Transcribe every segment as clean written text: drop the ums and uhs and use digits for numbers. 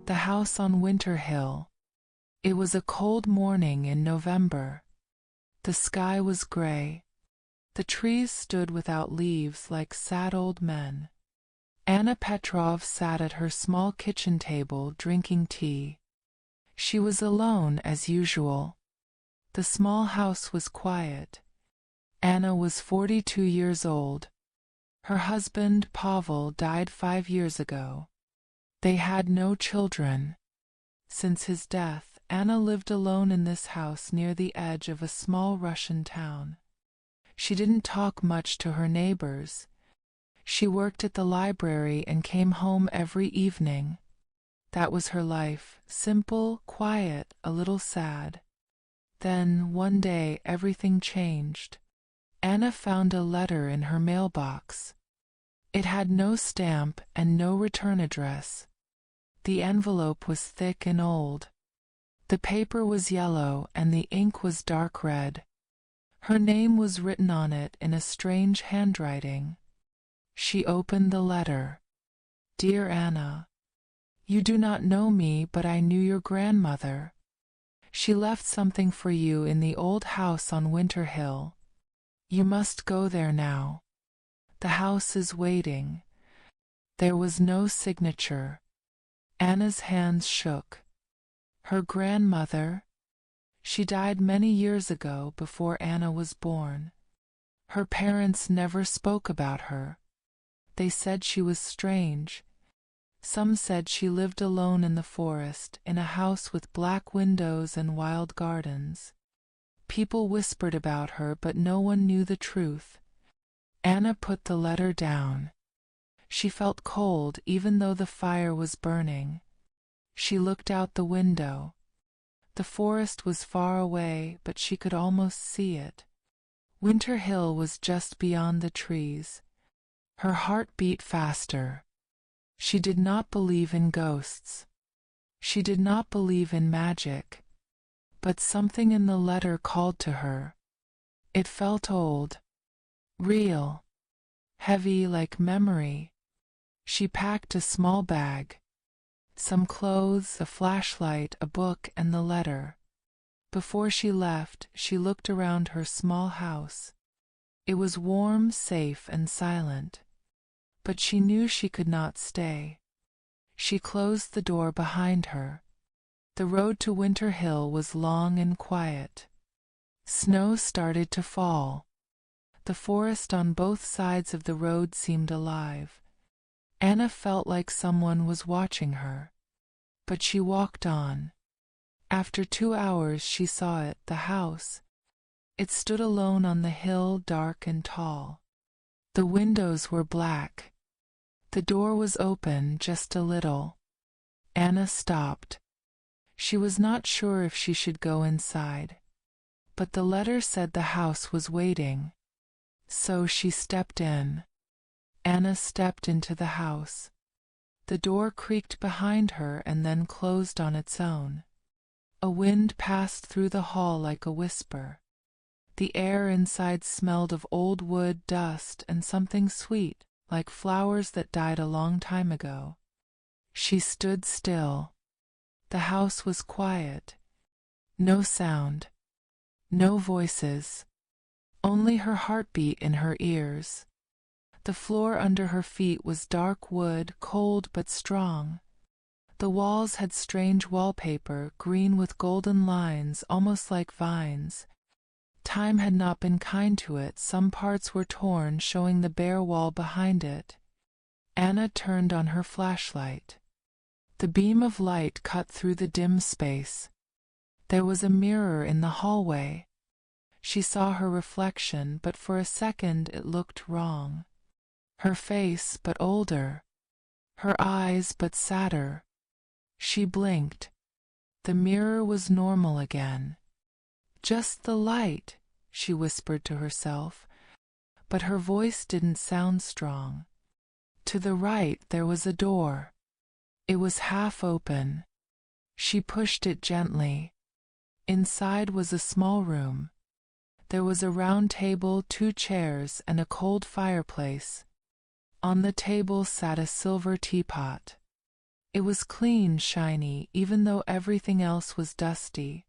The house on Winter Hill. It was a cold morning in November. The sky was gray. The trees stood without leaves like sad old men. Anna Petrov sat at her small kitchen table drinking tea. She was alone as usual. The small house was quiet. Anna was 42 years old. Her husband, Pavel, died 5 years ago. They had no children. Since his death, Anna lived alone in this house near the edge of a small Russian town. She didn't talk much to her neighbors. She worked at the library and came home every evening. That was her life, simple, quiet, a little sad. Then, one day, everything changed. Anna found a letter in her mailbox. It had no stamp and no return address. The envelope was thick and old. The paper was yellow and the ink was dark red. Her name was written on it in a strange handwriting. She opened the letter. Dear Anna, you do not know me, but I knew your grandmother. She left something for you in the old house on Winter Hill. You must go there now. The house is waiting. There was no signature. Anna's hands shook. Her grandmother? She died many years ago, before Anna was born. Her parents never spoke about her. They said she was strange. Some said she lived alone in the forest, in a house with black windows and wild gardens. People whispered about her, but no one knew the truth. Anna put the letter down. She felt cold even though the fire was burning. She looked out the window. The forest was far away, but she could almost see it. Winter Hill was just beyond the trees. Her heart beat faster. She did not believe in ghosts. She did not believe in magic. But something in the letter called to her. It felt old, real, heavy like memory. She packed a small bag. Some clothes, a flashlight, a book, and the letter. Before she left, she looked around her small house. It was warm, safe, and silent. But she knew she could not stay. She closed the door behind her. The road to Winter Hill was long and quiet. Snow started to fall. The forest on both sides of the road seemed alive. Anna felt like someone was watching her. But she walked on. After 2 hours she saw it, the house. It stood alone on the hill, dark and tall. The windows were black. The door was open just a little. Anna stopped. She was not sure if she should go inside. But the letter said the house was waiting. So she stepped in. Anna stepped into the house. The door creaked behind her and then closed on its own. A wind passed through the hall like a whisper. The air inside smelled of old wood, dust, and something sweet, like flowers that died a long time ago. She stood still. The house was quiet. No sound. No voices. Only her heartbeat in her ears. The floor under her feet was dark wood, cold but strong. The walls had strange wallpaper, green with golden lines, almost like vines. Time had not been kind to it. Some parts were torn, showing the bare wall behind it. Anna turned on her flashlight. The beam of light cut through the dim space. There was a mirror in the hallway. She saw her reflection, but for a second it looked wrong. Her face, but older. Her eyes, but sadder. She blinked. The mirror was normal again. Just the light, she whispered to herself, but her voice didn't sound strong. To the right there was a door. It was half open. She pushed it gently. Inside was a small room. There was a round table, 2 chairs, and a cold fireplace. On the table sat a silver teapot. It was clean, shiny, even though everything else was dusty.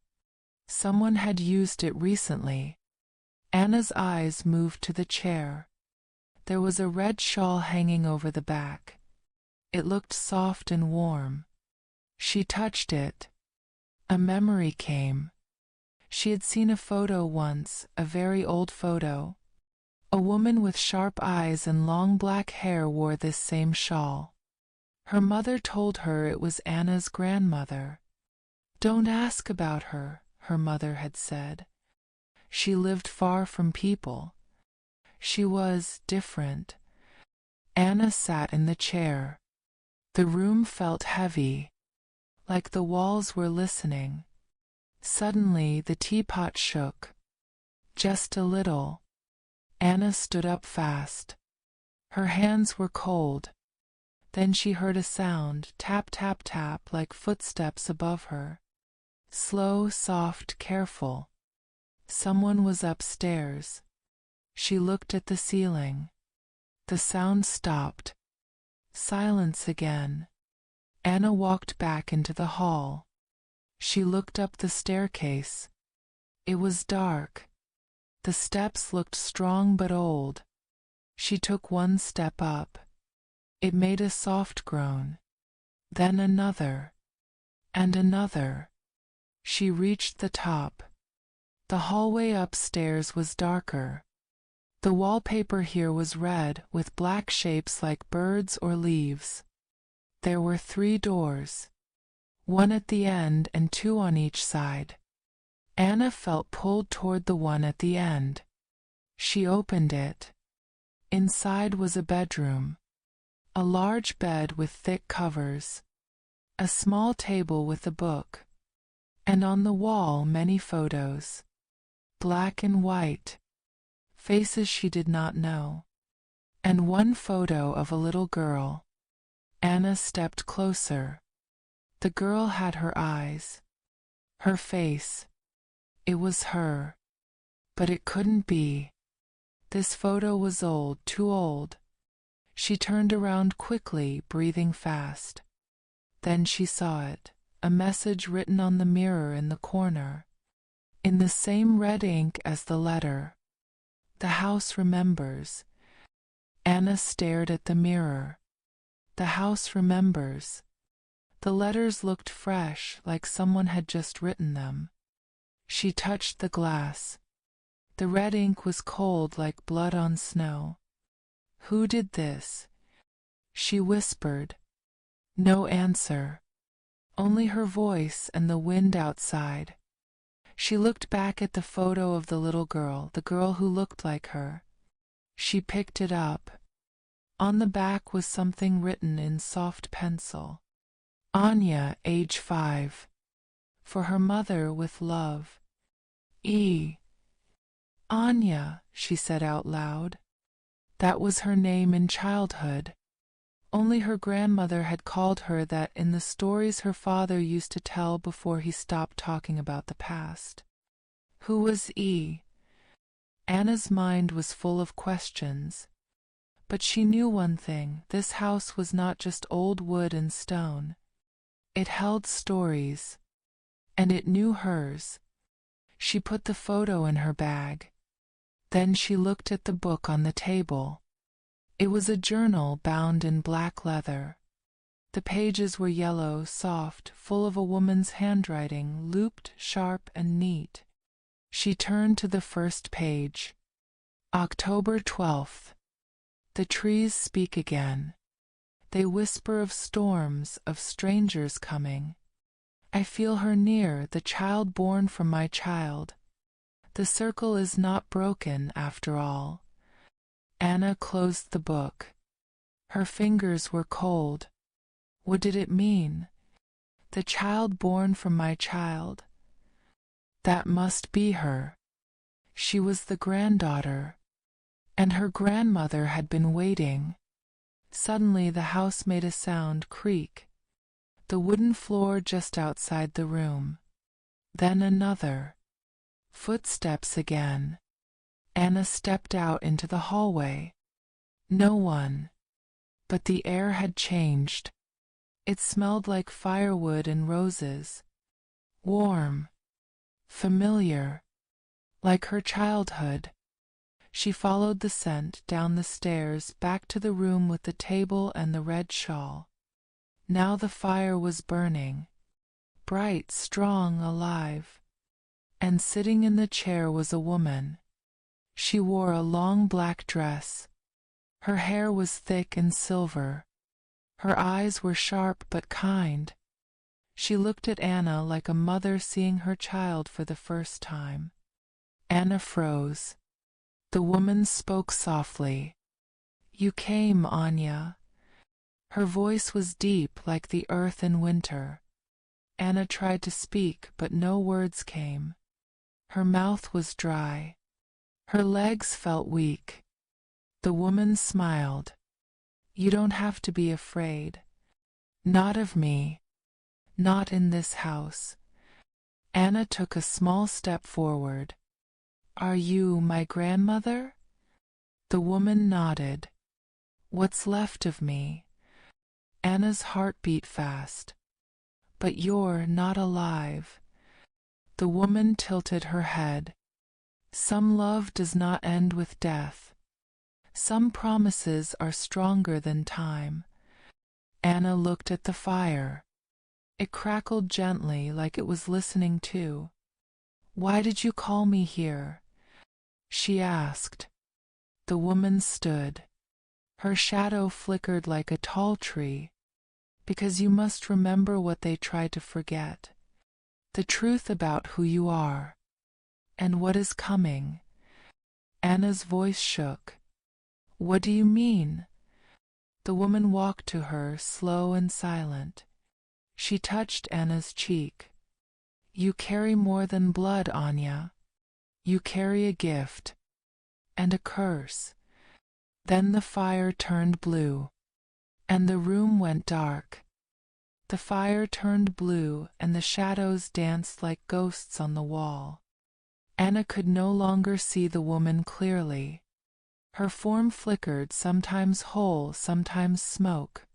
Someone had used it recently. Anna's eyes moved to the chair. There was a red shawl hanging over the back. It looked soft and warm. She touched it. A memory came. She had seen a photo once, a very old photo. A woman with sharp eyes and long black hair wore this same shawl. Her mother told her it was Anna's grandmother. "Don't ask about her," her mother had said. "She lived far from people. She was different." Anna sat in the chair. The room felt heavy, like the walls were listening. Suddenly the teapot shook. Just a little. Anna stood up fast. Her hands were cold. Then she heard a sound, tap, tap, tap, like footsteps above her. Slow, soft, careful. Someone was upstairs. She looked at the ceiling. The sound stopped. Silence again. Anna walked back into the hall. She looked up the staircase. It was dark. The steps looked strong but old. She took one step up. It made a soft groan. Then another. And another. She reached the top. The hallway upstairs was darker. The wallpaper here was red, with black shapes like birds or leaves. There were 3 doors. One at the end and 2 on each side. Anna felt pulled toward the one at the end. She opened it. Inside was a bedroom. A large bed with thick covers. A small table with a book. And on the wall many photos. Black and white. Faces she did not know. And one photo of a little girl. Anna stepped closer. The girl had her eyes. Her face. It was her. But it couldn't be. This photo was old, too old. She turned around quickly, breathing fast. Then she saw it, a message written on the mirror in the corner. In the same red ink as the letter. "The house remembers." Anna stared at the mirror. The house remembers. The letters looked fresh, like someone had just written them. She touched the glass. The red ink was cold like blood on snow. "Who did this?" she whispered. No answer. Only her voice and the wind outside. She looked back at the photo of the little girl, the girl who looked like her. She picked it up. On the back was something written in soft pencil. Anya, age 5. For her mother with love. E. Anya, she said out loud. That was her name in childhood. Only her grandmother had called her that in the stories her father used to tell before he stopped talking about the past. Who was E? Anna's mind was full of questions. But she knew one thing: this house was not just old wood and stone. It held stories. And it knew hers. She put the photo in her bag. Then she looked at the book on the table. It was a journal bound in black leather. The pages were yellow, soft, full of a woman's handwriting, looped, sharp, and neat. She turned to the first page. October 12th. The trees speak again. They whisper of storms, of strangers coming. I feel her near, the child born from my child. The circle is not broken, after all. Anna closed the book. Her fingers were cold. What did it mean? The child born from my child. That must be her. She was the granddaughter. And her grandmother had been waiting. Suddenly the house made a sound, creak. The wooden floor just outside the room. Then another. Footsteps again. Anna stepped out into the hallway. No one. But the air had changed. It smelled like firewood and roses. Warm. Familiar. Like her childhood. She followed the scent down the stairs back to the room with the table and the red shawl. Now the fire was burning. Bright, strong, alive. And sitting in the chair was a woman. She wore a long black dress. Her hair was thick and silver. Her eyes were sharp but kind. She looked at Anna like a mother seeing her child for the first time. Anna froze. The woman spoke softly. "You came, Anya." Her voice was deep like the earth in winter. Anna tried to speak, but no words came. Her mouth was dry. Her legs felt weak. The woman smiled. "You don't have to be afraid. Not of me. Not in this house." Anna took a small step forward. "Are you my grandmother?" The woman nodded. "What's left of me." Anna's heart beat fast. "But you're not alive." The woman tilted her head. "Some love does not end with death. Some promises are stronger than time." Anna looked at the fire. It crackled gently like it was listening too. "Why did you call me here?" she asked. The woman stood. Her shadow flickered like a tall tree. "Because you must remember what they tried to forget. The truth about who you are. And what is coming." Anna's voice shook. "What do you mean?" The woman walked to her, slow and silent. She touched Anna's cheek. "You carry more than blood, Anya. You carry a gift. And a curse." Then the fire turned blue. And the room went dark. The fire turned blue, and the shadows danced like ghosts on the wall. Anna could no longer see the woman clearly. Her form flickered, sometimes whole, sometimes smoke.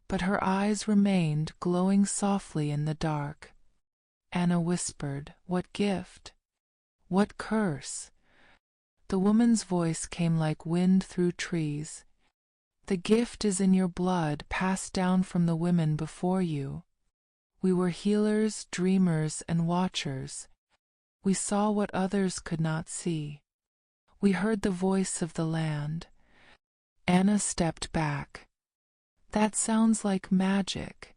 But her eyes remained glowing softly in the dark. Anna whispered, "What gift? What curse?" The woman's voice came like wind through trees. "The gift is in your blood, passed down from the women before you. We were healers, dreamers, and watchers. We saw what others could not see. We heard the voice of the land." Anna stepped back. "That sounds like magic."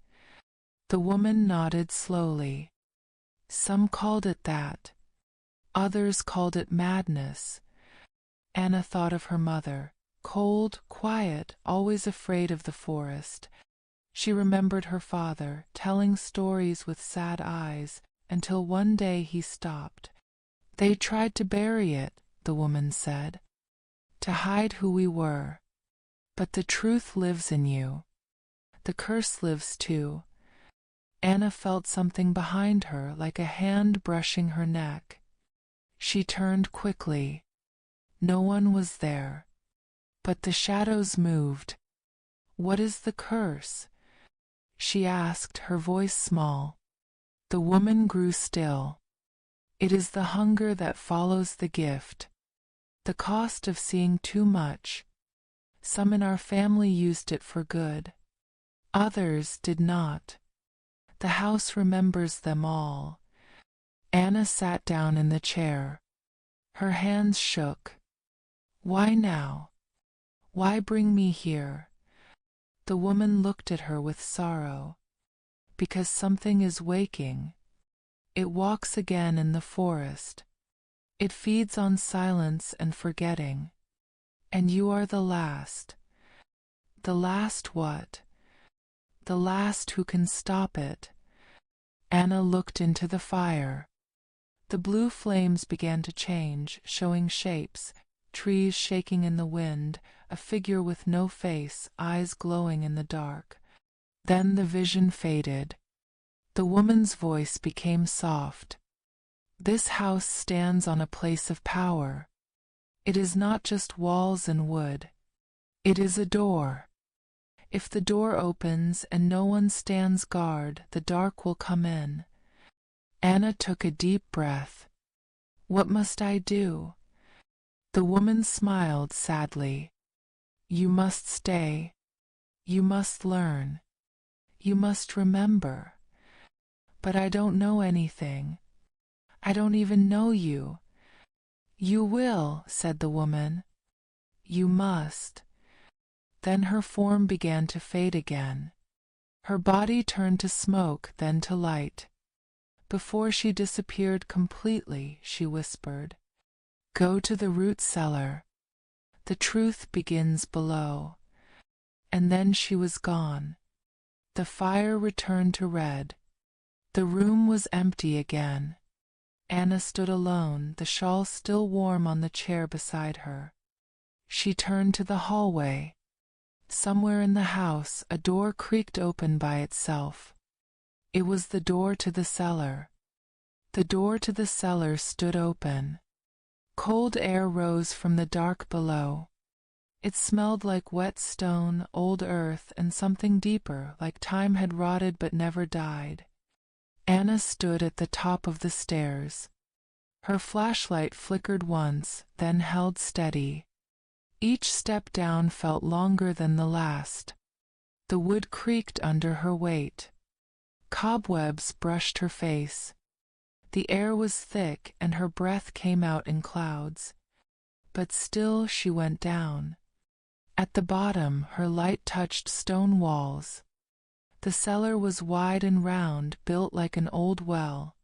The woman nodded slowly. "Some called it that. Others called it madness." Anna thought of her mother, cold, quiet, always afraid of the forest. She remembered her father, telling stories with sad eyes, until one day he stopped. "They tried to bury it," the woman said, "to hide who we were. But the truth lives in you. The curse lives too." Anna felt something behind her, like a hand brushing her neck. She turned quickly. No one was there. But the shadows moved. "What is the curse?" she asked, her voice small. The woman grew still. "It is the hunger that follows the gift. The cost of seeing too much. Some in our family used it for good. Others did not. The house remembers them all." Anna sat down in the chair. Her hands shook. "Why now? Why bring me here?" The woman looked at her with sorrow. "Because something is waking. It walks again in the forest. It feeds on silence and forgetting. And you are the last." "The last what?" "The last who can stop it." Anna looked into the fire. The blue flames began to change, showing shapes, trees shaking in the wind, a figure with no face, eyes glowing in the dark. Then the vision faded. The woman's voice became soft. "This house stands on a place of power. It is not just walls and wood. It is a door. If the door opens and no one stands guard, the dark will come in. Anna took a deep breath. What must I do? The woman smiled sadly. You must stay. You must learn. You must remember. But I don't know anything. I don't even know you. You will, said the woman. You must. Then her form began to fade again. Her body turned to smoke, then to light. Before she disappeared completely, she whispered, Go to the root cellar. The truth begins below. And then she was gone. The fire returned to red. The room was empty again. Anna stood alone, the shawl still warm on the chair beside her. She turned to the hallway. Somewhere in the house, a door creaked open by itself. It was the door to the cellar. The door to the cellar stood open. Cold air rose from the dark below. It smelled like wet stone, old earth, and something deeper, like time had rotted but never died. Anna stood at the top of the stairs. Her flashlight flickered once, then held steady. Each step down felt longer than the last. The wood creaked under her weight. Cobwebs brushed her face. The air was thick and her breath came out in clouds. But still she went down. At the bottom, her light touched stone walls. The cellar was wide and round, built like an old well.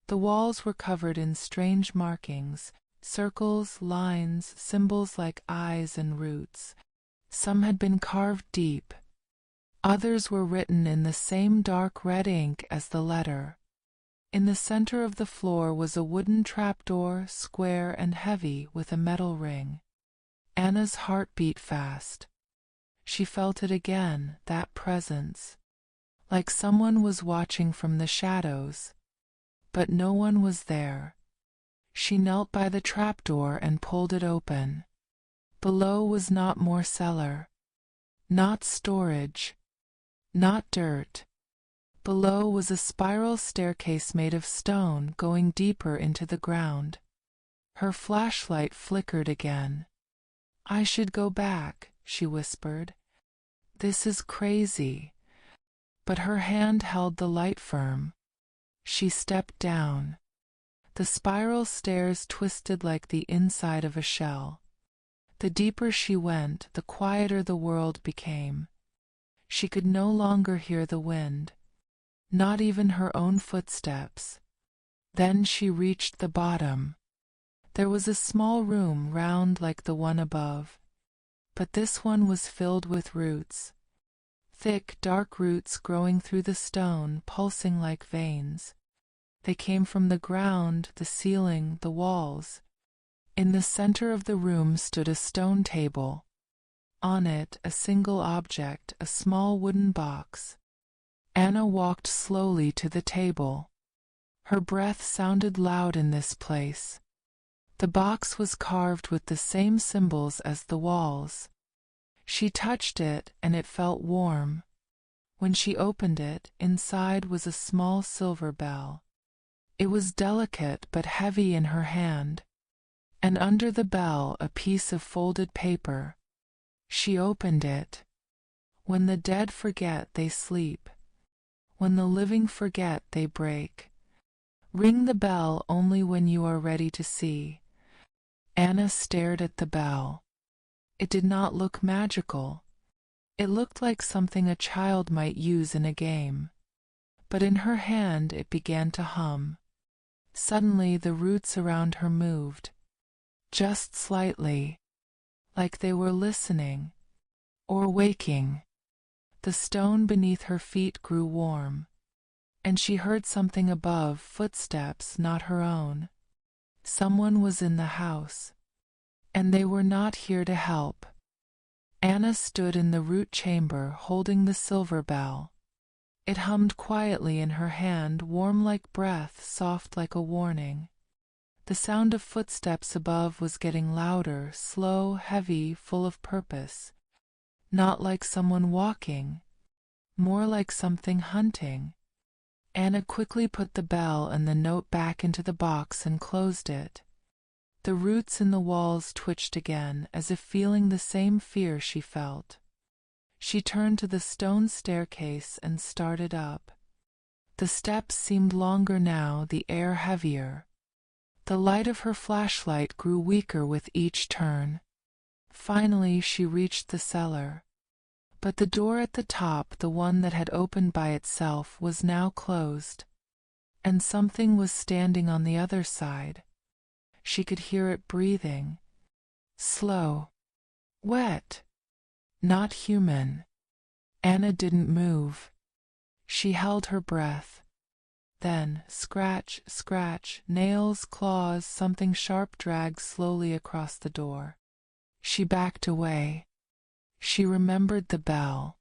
The walls were covered in strange markings, circles, lines, symbols like eyes and roots. Some had been carved deep. Others were written in the same dark red ink as the letter. In the center of the floor was a wooden trapdoor, square and heavy, with a metal ring. Anna's heart beat fast. She felt it again, that presence. Like someone was watching from the shadows. But no one was there. She knelt by the trapdoor and pulled it open. Below was not more cellar. Not storage. Not dirt. Below was a spiral staircase made of stone going deeper into the ground. Her flashlight flickered again. I should go back, she whispered. This is crazy. But her hand held the light firm. She stepped down. The spiral stairs twisted like the inside of a shell. The deeper she went, the quieter the world became. She could no longer hear the wind, not even her own footsteps. Then she reached the bottom. There was a small room round like the one above, but this one was filled with roots. Thick, dark roots growing through the stone, pulsing like veins. They came from the ground, the ceiling, the walls. In the center of the room stood a stone table. On it, a single object, a small wooden box. Anna walked slowly to the table. Her breath sounded loud in this place. The box was carved with the same symbols as the walls. She touched it, and it felt warm. When she opened it, inside was a small silver bell. It was delicate but heavy in her hand, and under the bell a piece of folded paper. She opened it. When the dead forget, they sleep. When the living forget, they break. Ring the bell only when you are ready to see. Anna stared at the bell. It did not look magical. It looked like something a child might use in a game. But in her hand it began to hum. Suddenly the roots around her moved. Just slightly. Like they were listening. Or waking. The stone beneath her feet grew warm. And she heard something above, footsteps not her own. Someone was in the house. And they were not here to help. Anna stood in the root chamber holding the silver bell. It hummed quietly in her hand, warm like breath, soft like a warning. The sound of footsteps above was getting louder, slow, heavy, full of purpose. not like someone walking, more like something hunting. Anna quickly put the bell and the note back into the box and closed it. The roots in the walls twitched again, as if feeling the same fear she felt. She turned to the stone staircase and started up. The steps seemed longer now, the air heavier. The light of her flashlight grew weaker with each turn. Finally, she reached the cellar. But the door at the top, the one that had opened by itself, was now closed. And something was standing on the other side. She could hear it breathing. Slow. Wet. Not human. Anna didn't move. She held her breath. Then, scratch, scratch, nails, claws, something sharp dragged slowly across the door. She backed away. She remembered the bell.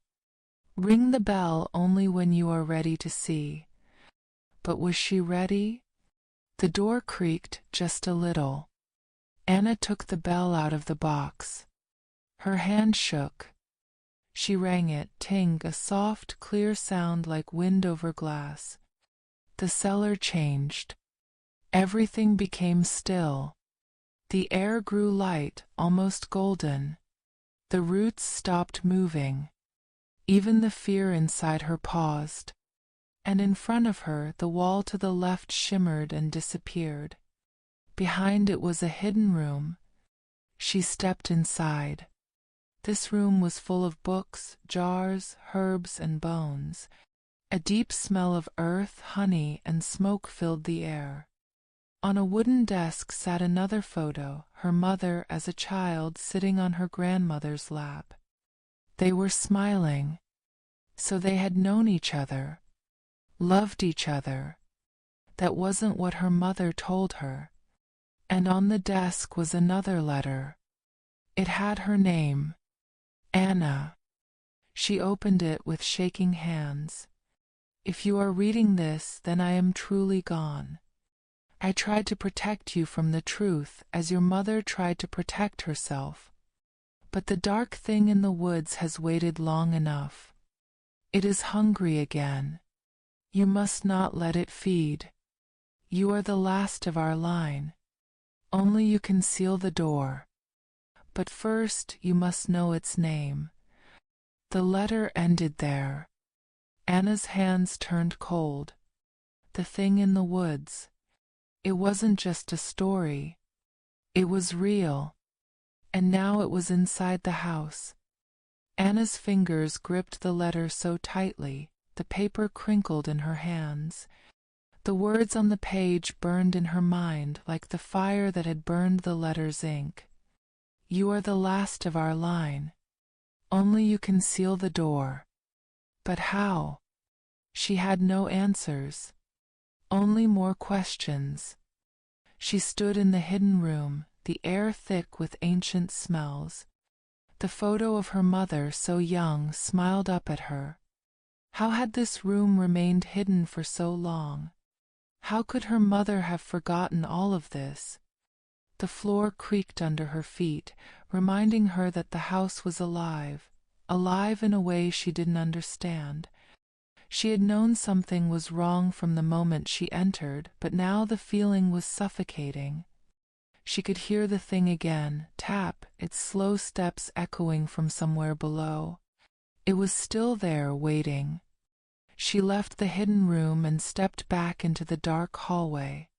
Ring the bell only when you are ready to see. But was she ready? The door creaked just a little. Anna took the bell out of the box. Her hand shook. She rang it, ting, a soft, clear sound like wind over glass. The cellar changed. Everything became still. The air grew light, almost golden. The roots stopped moving. Even the fear inside her paused. And in front of her, the wall to the left shimmered and disappeared. Behind it was a hidden room. She stepped inside. This room was full of books, jars, herbs, and bones. A deep smell of earth, honey, and smoke filled the air. On a wooden desk sat another photo, her mother as a child sitting on her grandmother's lap. They were smiling. So they had known each other. Loved each other. That wasn't what her mother told her. And on the desk was another letter. It had her name. Anna. She opened it with shaking hands. If you are reading this, then I am truly gone. I tried to protect you from the truth, as your mother tried to protect herself. But the dark thing in the woods has waited long enough. It is hungry again. You must not let it feed. You are the last of our line. Only you can seal the door. But first you must know its name. The letter ended there. Anna's hands turned cold. The thing in the woods. It wasn't just a story. It was real. And now it was inside the house. Anna's fingers gripped the letter so tightly, the paper crinkled in her hands. The words on the page burned in her mind like the fire that had burned the letter's ink. You are the last of our line. Only you can seal the door. But how? She had no answers. Only more questions. She stood in the hidden room, the air thick with ancient smells. The photo of her mother, so young, smiled up at her. How had this room remained hidden for so long? How could her mother have forgotten all of this? The floor creaked under her feet, reminding her that the house was alive, alive in a way she didn't understand. She had known something was wrong from the moment she entered, but now the feeling was suffocating. She could hear the thing again, tap, its slow steps echoing from somewhere below. It was still there, waiting. She left the hidden room and stepped back into the dark hallway.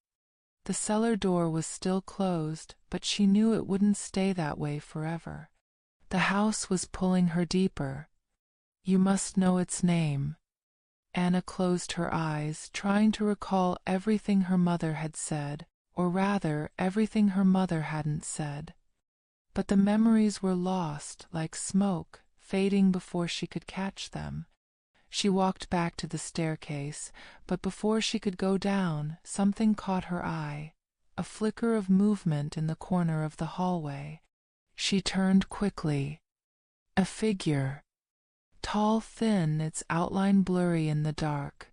The cellar door was still closed, but she knew it wouldn't stay that way forever. The house was pulling her deeper. You must know its name. Anna closed her eyes, trying to recall everything her mother had said, or rather, everything her mother hadn't said. But the memories were lost, like smoke, fading before she could catch them. She walked back to the staircase, but before she could go down, something caught her eye, a flicker of movement in the corner of the hallway. She turned quickly. A figure. Tall, thin, its outline blurry in the dark.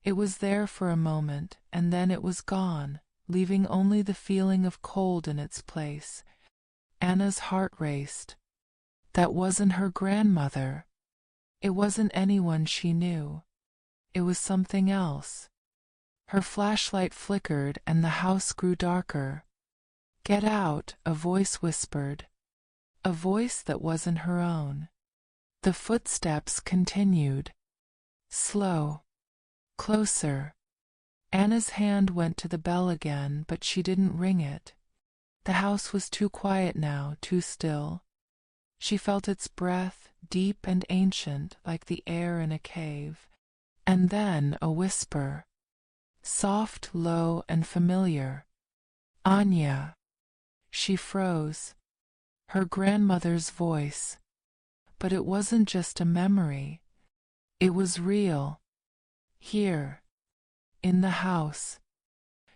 It was there for a moment, and then it was gone, leaving only the feeling of cold in its place. Anna's heart raced. That wasn't her grandmother. It wasn't anyone she knew. It was something else. Her flashlight flickered and the house grew darker. "Get out," a voice whispered. A voice that wasn't her own. The footsteps continued. Slow. Closer. Anna's hand went to the bell again, but she didn't ring it. The house was too quiet now, too still. She felt its breath, deep and ancient, like the air in a cave. And then a whisper. Soft, low, and familiar. "Anya." She froze. Her grandmother's voice. But it wasn't just a memory. It was real. Here. In the house.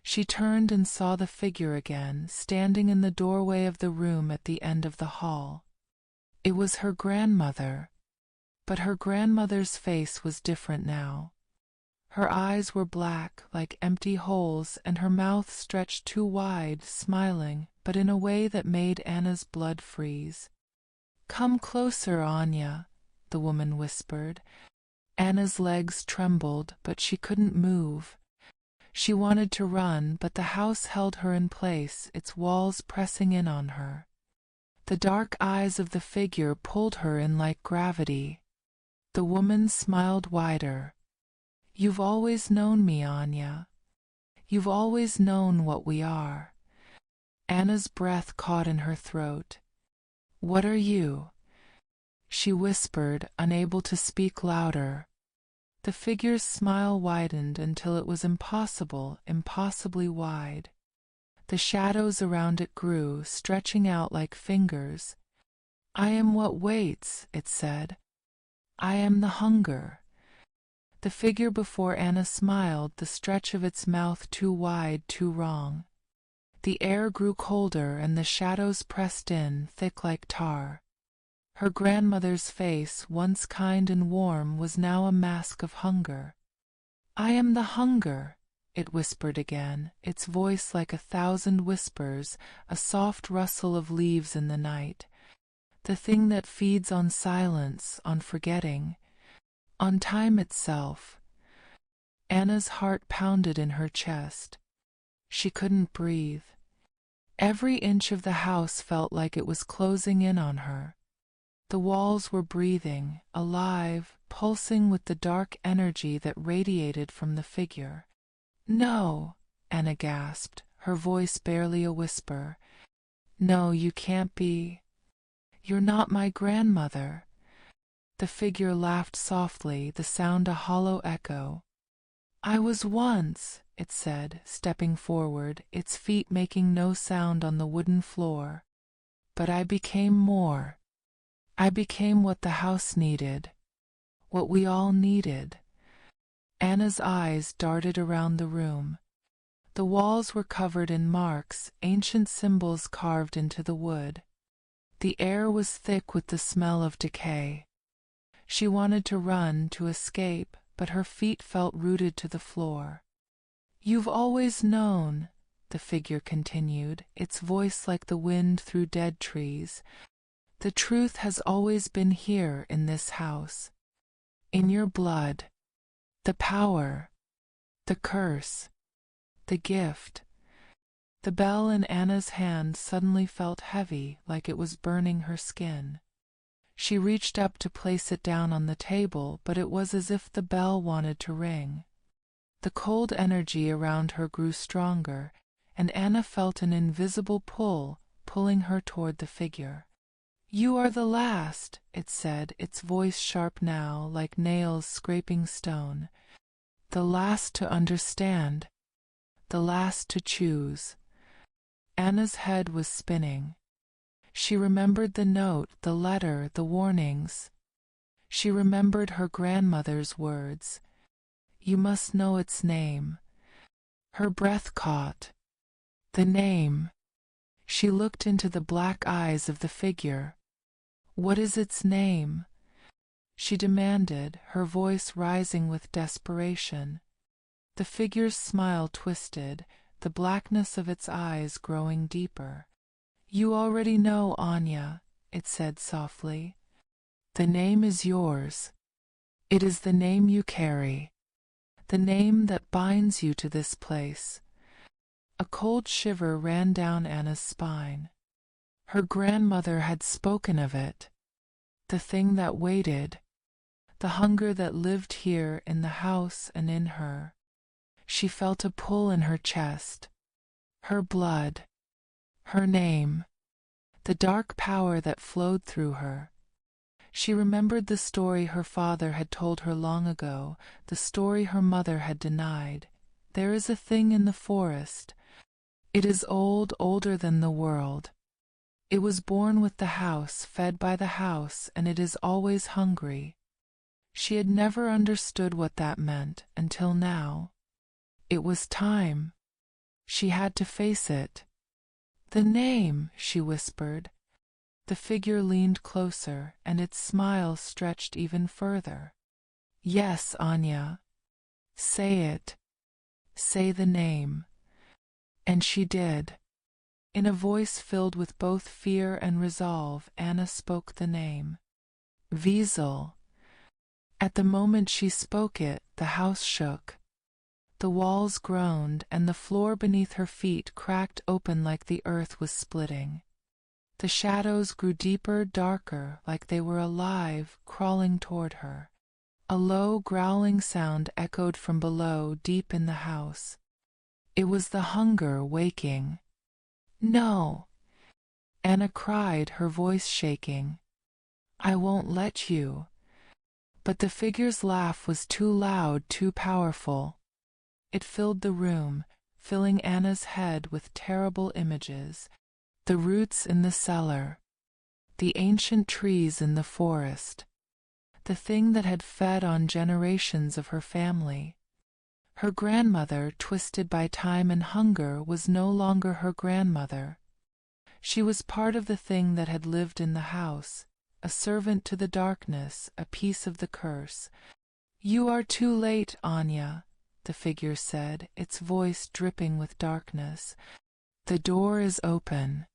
She turned and saw the figure again, standing in the doorway of the room at the end of the hall. It was her grandmother. But her grandmother's face was different now. Her eyes were black, like empty holes, and her mouth stretched too wide, smiling, but in a way that made Anna's blood freeze. "Come closer, Anya," the woman whispered. Anna's legs trembled, but she couldn't move. She wanted to run, but the house held her in place, its walls pressing in on her. The dark eyes of the figure pulled her in like gravity. The woman smiled wider. "You've always known me, Anya. You've always known what we are." Anna's breath caught in her throat. "What are you?" she whispered, unable to speak louder. The figure's smile widened until it was impossibly wide. The shadows around it grew, stretching out like fingers. "I am what waits," it said. "I am the hunger." The figure before Anna smiled, the stretch of its mouth too wide, too wrong. The air grew colder and the shadows pressed in, thick like tar. Her grandmother's face, once kind and warm, was now a mask of hunger. "I am the hunger," it whispered again, its voice like 1,000 whispers, a soft rustle of leaves in the night. "The thing that feeds on silence, on forgetting, on time itself." Anna's heart pounded in her chest. She couldn't breathe. Every inch of the house felt like it was closing in on her. The walls were breathing, alive, pulsing with the dark energy that radiated from the figure. "No," Anna gasped, her voice barely a whisper. "No, you can't be. You're not my grandmother." The figure laughed softly, the sound a hollow echo. "I was once," it said, stepping forward, its feet making no sound on the wooden floor. "But I became more. I became what the house needed. What we all needed." Anna's eyes darted around the room. The walls were covered in marks, ancient symbols carved into the wood. The air was thick with the smell of decay. She wanted to run, to escape, but her feet felt rooted to the floor. "You've always known," the figure continued, its voice like the wind through dead trees. "The truth has always been here in this house. In your blood. The power. The curse. The gift." The bell in Anna's hand suddenly felt heavy, like it was burning her skin. She reached up to place it down on the table, but it was as if the bell wanted to ring. The cold energy around her grew stronger, and Anna felt an invisible pull, pulling her toward the figure. "You are the last," it said, its voice sharp now, like nails scraping stone. "The last to understand. The last to choose." Anna's head was spinning. She remembered the note, the letter, the warnings. She remembered her grandmother's words. "You must know its name." Her breath caught. The name. She looked into the black eyes of the figure. "What is its name?" she demanded, her voice rising with desperation. The figure's smile twisted, the blackness of its eyes growing deeper. "You already know, Anya," it said softly. The name is yours. It is the name you carry, the name that binds you to this place. A cold shiver ran down Anna's spine. Her grandmother had spoken of it, the thing that waited, the hunger that lived here in the house and in her. She felt a pull in her chest. Her blood, her name, the dark power that flowed through her. She remembered the story her father had told her long ago, the story her mother had denied. There is a thing in the forest. It is old, older than the world. It was born with the house, fed by the house, and it is always hungry. She had never understood what that meant until now. It was time. She had to face it. The name, she whispered. The figure leaned closer, and its smile stretched even further. Yes, Anya. Say it. Say the name. And she did. In a voice filled with both fear and resolve, Anna spoke the name. Wiesel. At the moment she spoke it, the house shook. The walls groaned, and the floor beneath her feet cracked open like the earth was splitting. The shadows grew deeper, darker, like they were alive, crawling toward her. A low, growling sound echoed from below, deep in the house. It was the hunger waking. No! Anna cried, her voice shaking. I won't let you. But the figure's laugh was too loud, too powerful. It filled the room, filling Anna's head with terrible images. The roots in the cellar, the ancient trees in the forest, the thing that had fed on generations of her family. Her grandmother, twisted by time and hunger, was no longer her grandmother. She was part of the thing that had lived in the house, a servant to the darkness, a piece of the curse. You are too late, Anya, the figure said, its voice dripping with darkness. The door is open.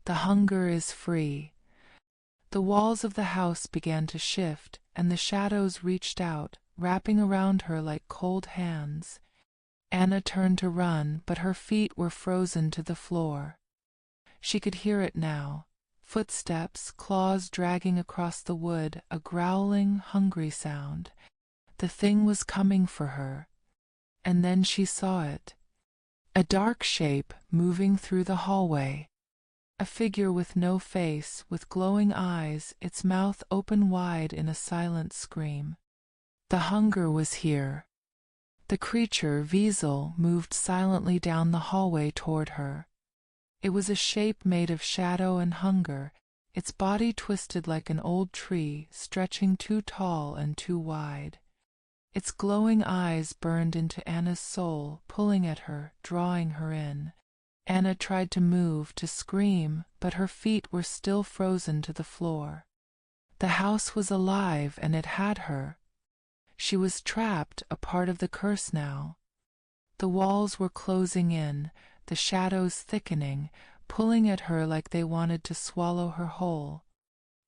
The hunger is free. The walls of the house began to shift, and the shadows reached out, wrapping around her like cold hands. Anna turned to run, but her feet were frozen to the floor. She could hear it now. Footsteps, claws dragging across the wood, a growling, hungry sound. The thing was coming for her. And then she saw it. A dark shape moving through the hallway. A figure with no face, with glowing eyes, its mouth open wide in a silent scream. The hunger was here. The creature, Wiesel, moved silently down the hallway toward her. It was a shape made of shadow and hunger, its body twisted like an old tree, stretching too tall and too wide. Its glowing eyes burned into Anna's soul, pulling at her, drawing her in. Anna tried to move, to scream, but her feet were still frozen to the floor. The house was alive, and it had her. She was trapped, a part of the curse now. The walls were closing in, the shadows thickening, pulling at her like they wanted to swallow her whole.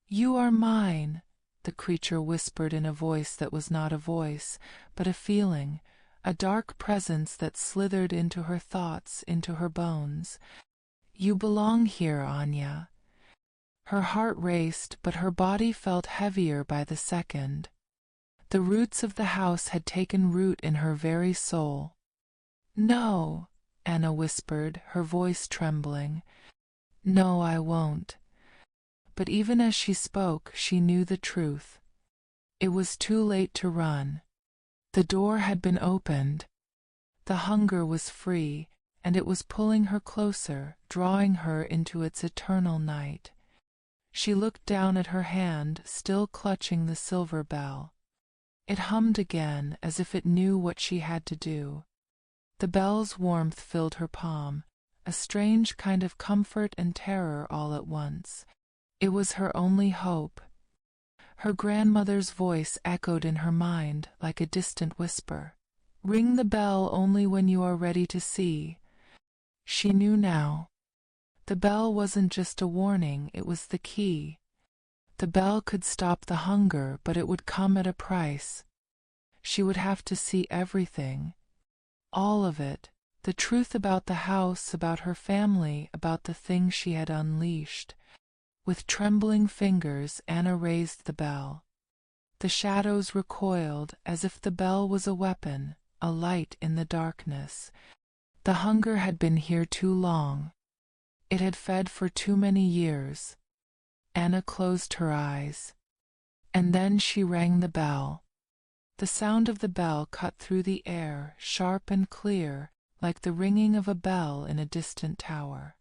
You are mine, the creature whispered in a voice that was not a voice, but a feeling, a dark presence that slithered into her thoughts, into her bones. You belong here, Anya. Her heart raced, but her body felt heavier by the second. The roots of the house had taken root in her very soul. No, Anna whispered, her voice trembling. No, I won't. But even as she spoke, she knew the truth. It was too late to run. The door had been opened. The hunger was free, and it was pulling her closer, drawing her into its eternal night. She looked down at her hand, still clutching the silver bell. It hummed again, as if it knew what she had to do. The bell's warmth filled her palm, a strange kind of comfort and terror all at once. It was her only hope. Her grandmother's voice echoed in her mind like a distant whisper. Ring the bell only when you are ready to see. She knew now. The bell wasn't just a warning, it was the key. The bell could stop the hunger, but it would come at a price. She would have to see everything. All of it. The truth about the house, about her family, about the things she had unleashed. With trembling fingers, Anna raised the bell. The shadows recoiled, as if the bell was a weapon, a light in the darkness. The hunger had been here too long. It had fed for too many years. Anna closed her eyes. And then she rang the bell. The sound of the bell cut through the air, sharp and clear, like the ringing of a bell in a distant tower.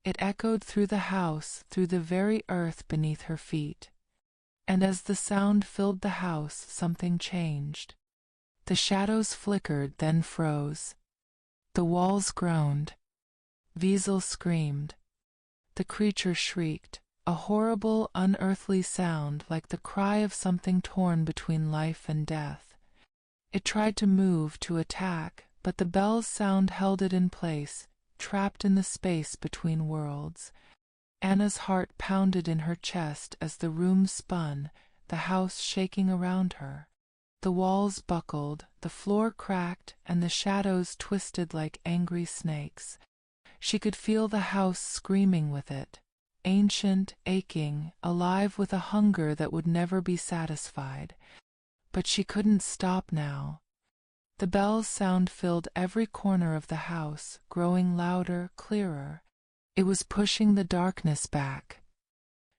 It echoed through the house, through the very earth beneath her feet. And as the sound filled the house, something changed. The shadows flickered, then froze. The walls groaned. Wiesel screamed. The creature shrieked, a horrible, unearthly sound like the cry of something torn between life and death. It tried to move, to attack, but the bell's sound held it in place, trapped in the space between worlds. Anna's heart pounded in her chest as the room spun, the house shaking around her. The walls buckled, the floor cracked, and the shadows twisted like angry snakes. She could feel the house screaming with it, ancient, aching, alive with a hunger that would never be satisfied. But she couldn't stop now. The bell's sound filled every corner of the house, growing louder, clearer. It was pushing the darkness back.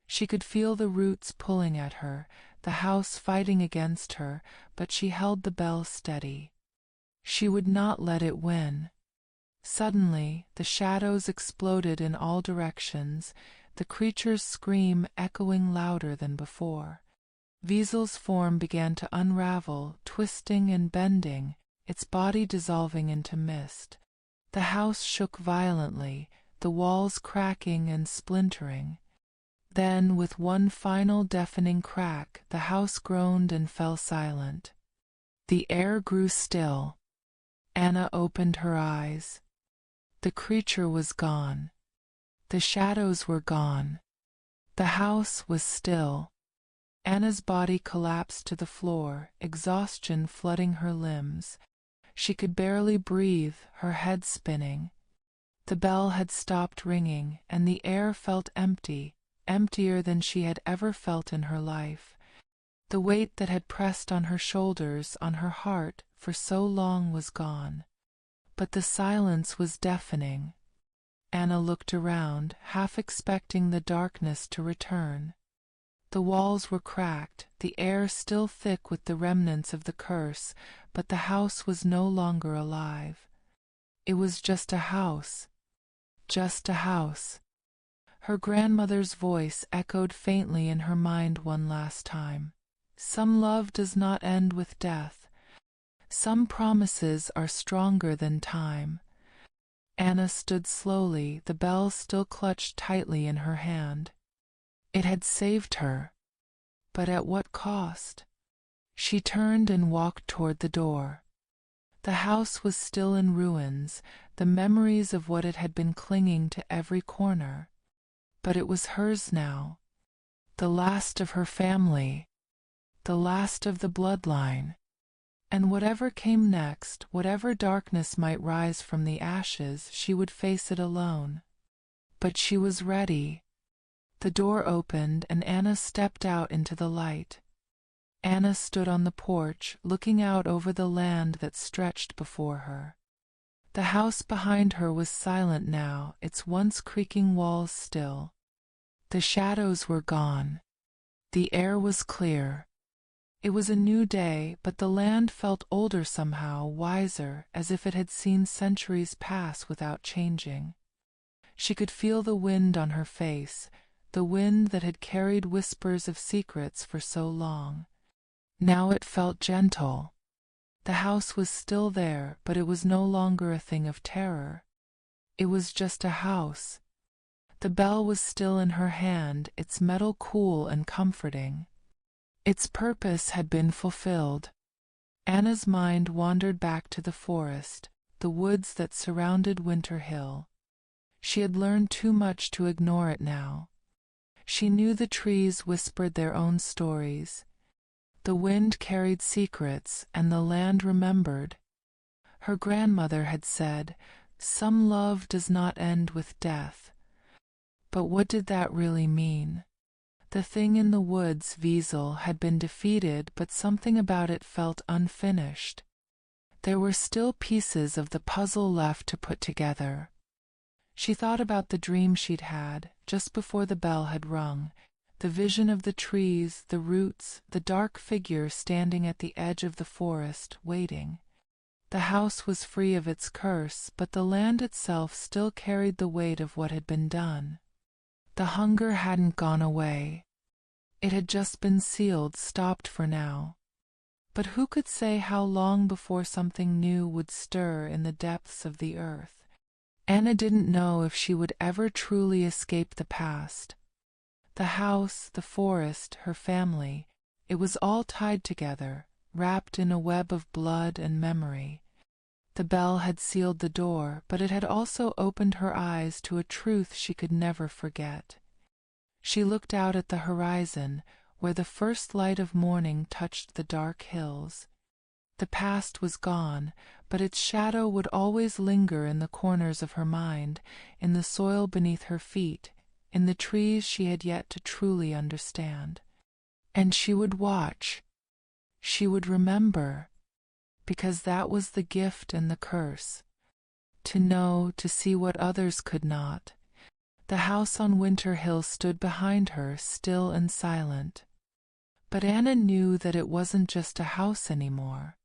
She could feel the roots pulling at her, the house fighting against her, but she held the bell steady. She would not let it win. Suddenly, the shadows exploded in all directions, the creature's scream echoing louder than before. Wiesel's form began to unravel, twisting and bending, its body dissolving into mist. The house shook violently, the walls cracking and splintering. Then, with one final deafening crack, the house groaned and fell silent. The air grew still. Anna opened her eyes. The creature was gone. The shadows were gone. The house was still. Anna's body collapsed to the floor, exhaustion flooding her limbs. She could barely breathe, her head spinning. The bell had stopped ringing, and the air felt empty, emptier than she had ever felt in her life. The weight that had pressed on her shoulders, on her heart, for so long was gone. But the silence was deafening. Anna looked around, half expecting the darkness to return. The walls were cracked, the air still thick with the remnants of the curse, but the house was no longer alive. It was just a house. Just a house. Her grandmother's voice echoed faintly in her mind one last time. Some love does not end with death. Some promises are stronger than time. Anna stood slowly, the bell still clutched tightly in her hand. It had saved her. But at what cost? She turned and walked toward the door. The house was still in ruins, the memories of what it had been clinging to every corner. But it was hers now. The last of her family. The last of the bloodline. And whatever came next, whatever darkness might rise from the ashes, she would face it alone. But she was ready. The door opened, and Anna stepped out into the light. Anna stood on the porch, looking out over the land that stretched before her. The house behind her was silent now, its once creaking walls still. The shadows were gone. The air was clear. It was a new day, but the land felt older somehow, wiser, as if it had seen centuries pass without changing. She could feel the wind on her face, the wind that had carried whispers of secrets for so long. Now it felt gentle. The house was still there, but it was no longer a thing of terror. It was just a house. The bell was still in her hand, its metal cool and comforting. Its purpose had been fulfilled. Anna's mind wandered back to the forest, the woods that surrounded Winter Hill. She had learned too much to ignore it now. She knew the trees whispered their own stories. The wind carried secrets, and the land remembered. Her grandmother had said, "Some love does not end with death." But what did that really mean? The thing in the woods, Wiesel, had been defeated, but something about it felt unfinished. There were still pieces of the puzzle left to put together. She thought about the dream she'd had, just before the bell had rung, the vision of the trees, the roots, the dark figure standing at the edge of the forest, waiting. The house was free of its curse, but the land itself still carried the weight of what had been done. The hunger hadn't gone away. It had just been sealed, stopped for now. But who could say how long before something new would stir in the depths of the earth? Anna didn't know if she would ever truly escape the past. The house, the forest, her family, it was all tied together, wrapped in a web of blood and memory. The bell had sealed the door, but it had also opened her eyes to a truth she could never forget. She looked out at the horizon, where the first light of morning touched the dark hills. The past was gone, but its shadow would always linger in the corners of her mind, in the soil beneath her feet, in the trees she had yet to truly understand. And she would watch. She would remember, because that was the gift and the curse. To know, to see what others could not. The house on Winter Hill stood behind her, still and silent. But Anna knew that it wasn't just a house anymore.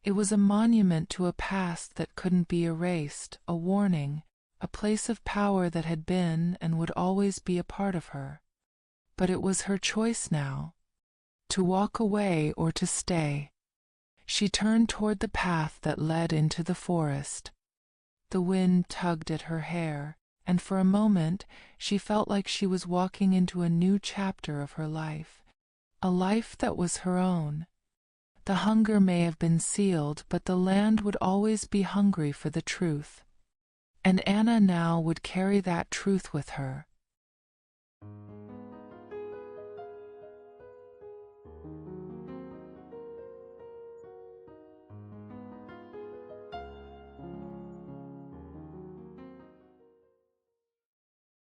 It was a monument to a past that couldn't be erased, a warning, a place of power that had been and would always be a part of her. But it was her choice now, to walk away or to stay. She turned toward the path that led into the forest. The wind tugged at her hair, and for a moment she felt like she was walking into a new chapter of her life, a life that was her own. The hunger may have been sealed, but the land would always be hungry for the truth. And Anna now would carry that truth with her,